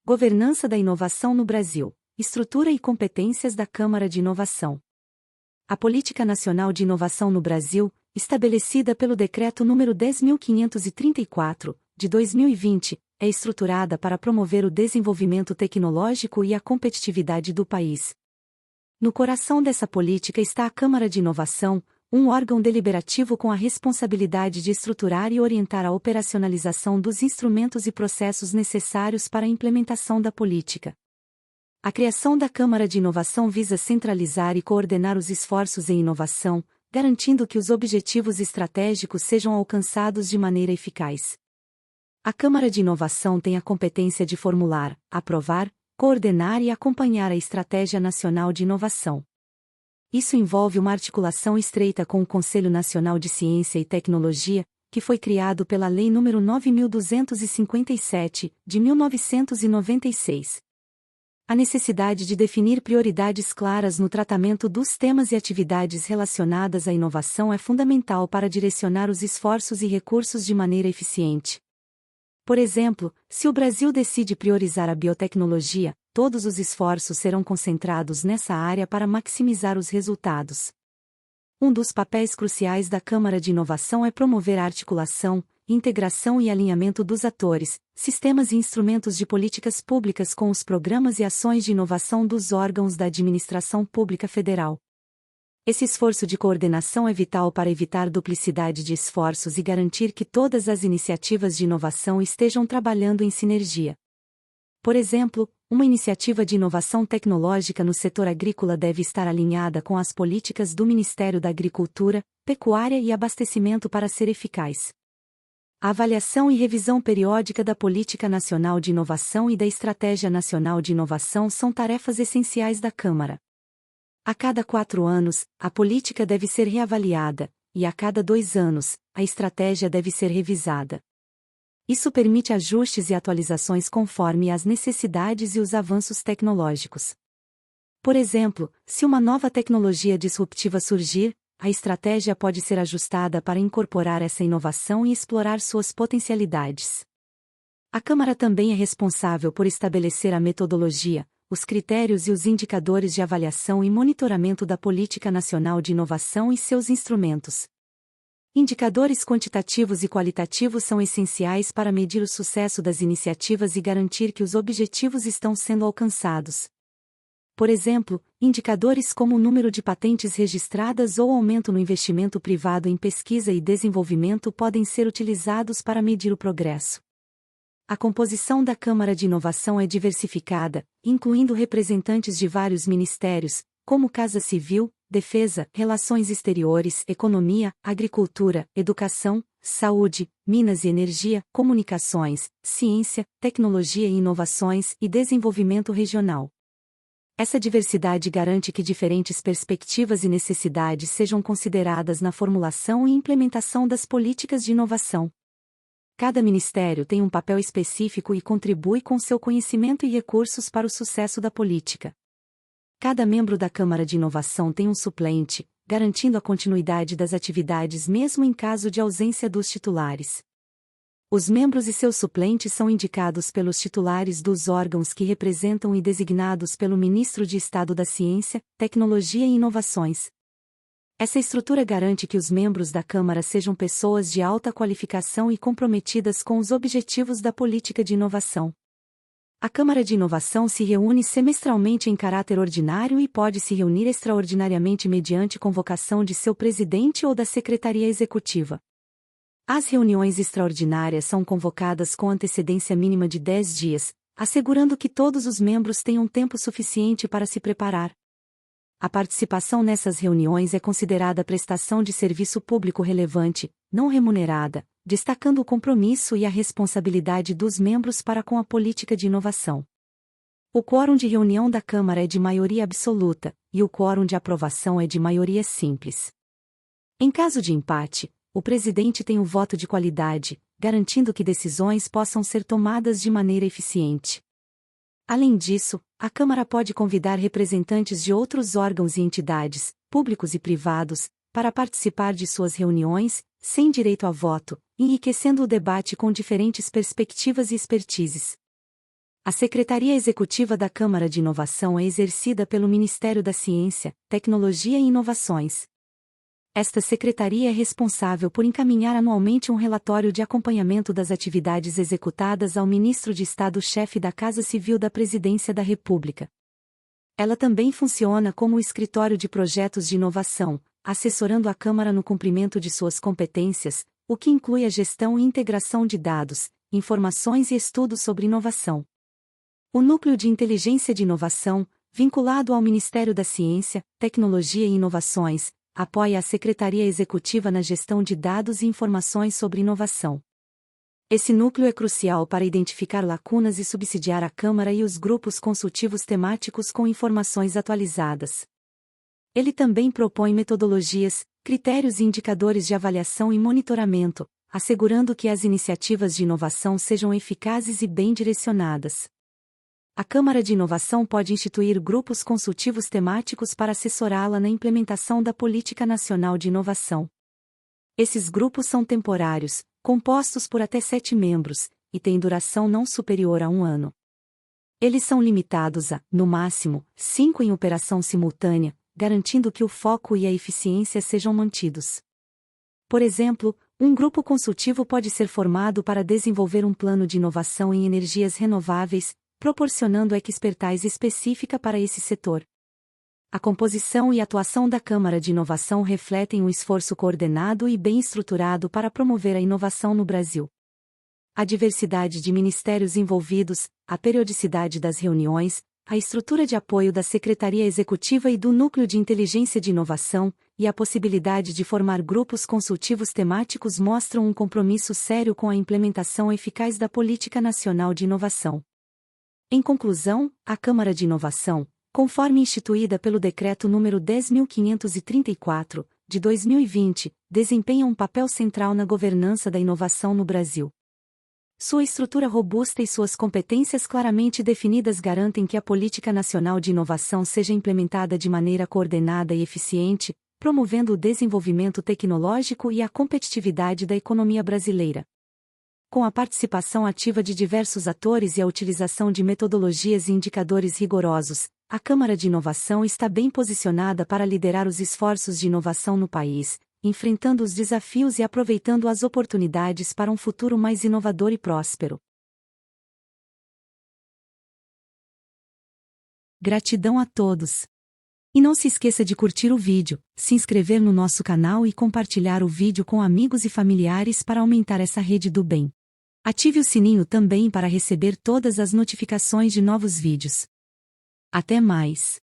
Governança da inovação no Brasil, estrutura e competências da Câmara de Inovação. A Política Nacional de Inovação no Brasil, estabelecida pelo Decreto nº 10.534, de 2020, é estruturada para promover o desenvolvimento tecnológico e a competitividade do país. No coração dessa política está a Câmara de Inovação, um órgão deliberativo com a responsabilidade de estruturar e orientar a operacionalização dos instrumentos e processos necessários para a implementação da política. A criação da Câmara de Inovação visa centralizar e coordenar os esforços em inovação, garantindo que os objetivos estratégicos sejam alcançados de maneira eficaz. A Câmara de Inovação tem a competência de formular, aprovar, coordenar e acompanhar a Estratégia Nacional de Inovação. Isso envolve uma articulação estreita com o Conselho Nacional de Ciência e Tecnologia, que foi criado pela Lei nº 9.257, de 1996. A necessidade de definir prioridades claras no tratamento dos temas e atividades relacionadas à inovação é fundamental para direcionar os esforços e recursos de maneira eficiente. Por exemplo, se o Brasil decide priorizar a biotecnologia, todos os esforços serão concentrados nessa área para maximizar os resultados. Um dos papéis cruciais da Câmara de Inovação é promover a articulação, integração e alinhamento dos atores, sistemas e instrumentos de políticas públicas com os programas e ações de inovação dos órgãos da administração pública federal. Esse esforço de coordenação é vital para evitar duplicidade de esforços e garantir que todas as iniciativas de inovação estejam trabalhando em sinergia. Por exemplo, uma iniciativa de inovação tecnológica no setor agrícola deve estar alinhada com as políticas do Ministério da Agricultura, Pecuária e Abastecimento para ser eficaz. A avaliação e revisão periódica da Política Nacional de Inovação e da Estratégia Nacional de Inovação são tarefas essenciais da Câmara. A cada 4 anos, a política deve ser reavaliada, e a cada 2 anos, a estratégia deve ser revisada. Isso permite ajustes e atualizações conforme as necessidades e os avanços tecnológicos. Por exemplo, se uma nova tecnologia disruptiva surgir, a estratégia pode ser ajustada para incorporar essa inovação e explorar suas potencialidades. A Câmara também é responsável por estabelecer a metodologia, os critérios e os indicadores de avaliação e monitoramento da Política Nacional de Inovação e seus instrumentos. Indicadores quantitativos e qualitativos são essenciais para medir o sucesso das iniciativas e garantir que os objetivos estão sendo alcançados. Por exemplo, indicadores como o número de patentes registradas ou aumento no investimento privado em pesquisa e desenvolvimento podem ser utilizados para medir o progresso. A composição da Câmara de Inovação é diversificada, incluindo representantes de vários ministérios, como Casa Civil, Defesa, Relações Exteriores, Economia, Agricultura, Educação, Saúde, Minas e Energia, Comunicações, Ciência, Tecnologia e Inovações e Desenvolvimento Regional. Essa diversidade garante que diferentes perspectivas e necessidades sejam consideradas na formulação e implementação das políticas de inovação. Cada ministério tem um papel específico e contribui com seu conhecimento e recursos para o sucesso da política. Cada membro da Câmara de Inovação tem um suplente, garantindo a continuidade das atividades mesmo em caso de ausência dos titulares. Os membros e seus suplentes são indicados pelos titulares dos órgãos que representam e designados pelo Ministro de Estado da Ciência, Tecnologia e Inovações. Essa estrutura garante que os membros da Câmara sejam pessoas de alta qualificação e comprometidas com os objetivos da política de inovação. A Câmara de Inovação se reúne semestralmente em caráter ordinário e pode se reunir extraordinariamente mediante convocação de seu presidente ou da Secretaria Executiva. As reuniões extraordinárias são convocadas com antecedência mínima de 10 dias, assegurando que todos os membros tenham tempo suficiente para se preparar. A participação nessas reuniões é considerada prestação de serviço público relevante, não remunerada, destacando o compromisso e a responsabilidade dos membros para com a política de inovação. O quórum de reunião da Câmara é de maioria absoluta, e o quórum de aprovação é de maioria simples. Em caso de empate, o presidente tem o voto de qualidade, garantindo que decisões possam ser tomadas de maneira eficiente. Além disso, a Câmara pode convidar representantes de outros órgãos e entidades, públicos e privados, para participar de suas reuniões, sem direito a voto, enriquecendo o debate com diferentes perspectivas e expertises. A Secretaria Executiva da Câmara de Inovação é exercida pelo Ministério da Ciência, Tecnologia e Inovações. Esta secretaria é responsável por encaminhar anualmente um relatório de acompanhamento das atividades executadas ao Ministro de Estado-Chefe da Casa Civil da Presidência da República. Ela também funciona como o escritório de projetos de inovação, assessorando a Câmara no cumprimento de suas competências, o que inclui a gestão e integração de dados, informações e estudos sobre inovação. O Núcleo de Inteligência de Inovação, vinculado ao Ministério da Ciência, Tecnologia e Inovações, apoia a Secretaria Executiva na gestão de dados e informações sobre inovação. Esse núcleo é crucial para identificar lacunas e subsidiar a Câmara e os grupos consultivos temáticos com informações atualizadas. Ele também propõe metodologias, critérios e indicadores de avaliação e monitoramento, assegurando que as iniciativas de inovação sejam eficazes e bem direcionadas. A Câmara de Inovação pode instituir grupos consultivos temáticos para assessorá-la na implementação da Política Nacional de Inovação. Esses grupos são temporários, compostos por até 7 membros, e têm duração não superior a 1 ano. Eles são limitados a, no máximo, 5 em operação simultânea, garantindo que o foco e a eficiência sejam mantidos. Por exemplo, um grupo consultivo pode ser formado para desenvolver um plano de inovação em energias renováveis, proporcionando expertise específica para esse setor. A composição e atuação da Câmara de Inovação refletem um esforço coordenado e bem estruturado para promover a inovação no Brasil. A diversidade de ministérios envolvidos, a periodicidade das reuniões, a estrutura de apoio da Secretaria Executiva e do Núcleo de Inteligência de Inovação, e a possibilidade de formar grupos consultivos temáticos mostram um compromisso sério com a implementação eficaz da Política Nacional de Inovação. Em conclusão, a Câmara de Inovação, conforme instituída pelo Decreto nº 10.534, de 2020, desempenha um papel central na governança da inovação no Brasil. Sua estrutura robusta e suas competências claramente definidas garantem que a Política Nacional de Inovação seja implementada de maneira coordenada e eficiente, promovendo o desenvolvimento tecnológico e a competitividade da economia brasileira. Com a participação ativa de diversos atores e a utilização de metodologias e indicadores rigorosos, a Câmara de Inovação está bem posicionada para liderar os esforços de inovação no país, enfrentando os desafios e aproveitando as oportunidades para um futuro mais inovador e próspero. Gratidão a todos! E não se esqueça de curtir o vídeo, se inscrever no nosso canal e compartilhar o vídeo com amigos e familiares para aumentar essa rede do bem. Ative o sininho também para receber todas as notificações de novos vídeos. Até mais!